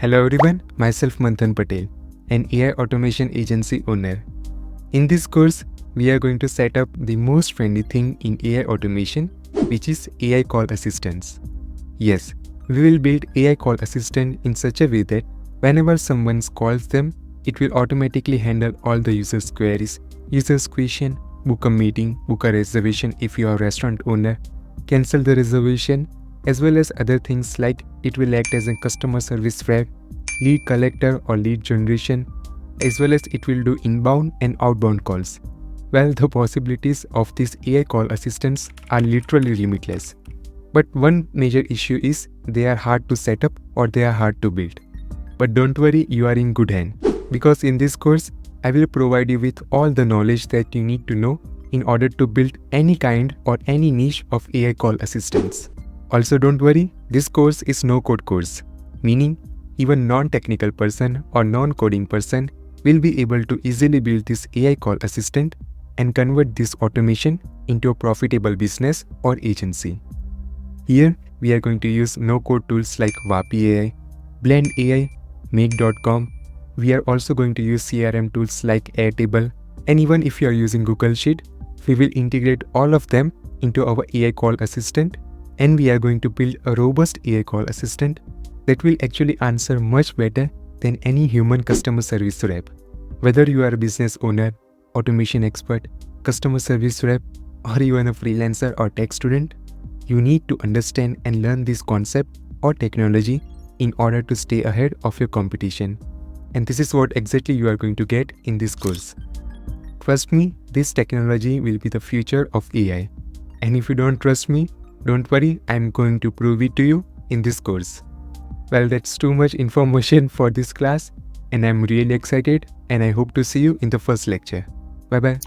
Hello everyone, myself Manthan Patel, an AI automation agency owner. In this course, we are going to set up the most trendy thing in AI automation, which is AI call assistants. Yes, we will build AI call assistant in such a way that whenever someone calls them, it will automatically handle all the users' queries, users' question, book a meeting, book a reservation if you are a restaurant owner, cancel the reservation, as well as other things like it will act as a customer service rep, lead collector or lead generation, as well as it will do inbound and outbound calls. Well, the possibilities of these AI call assistants are literally limitless. But one major issue is they are hard to set up or they are hard to build. But don't worry, you are in good hand, because in this course, I will provide you with all the knowledge that you need to know in order to build any kind or any niche of AI call assistants. Also don't worry, this course is no-code course, meaning even non-technical person or non-coding person will be able to easily build this AI call assistant and convert this automation into a profitable business or agency. Here, we are going to use no-code tools like Vapi AI, Blend AI, Make.com. We are also going to use CRM tools like Airtable, and even if you are using Google Sheet, we will integrate all of them into our AI call assistant, and we are going to build a robust AI call assistant that will actually answer much better than any human customer service rep. Whether you are a business owner, automation expert, customer service rep, or even a freelancer or tech student, you need to understand and learn this concept or technology in order to stay ahead of your competition. And this is what exactly you are going to get in this course. Trust me, this technology will be the future of AI. And if you don't trust me, don't worry, I'm going to prove it to you in this course. Well, that's too much information for this class, and I'm really excited, and I hope to see you in the first lecture. Bye bye.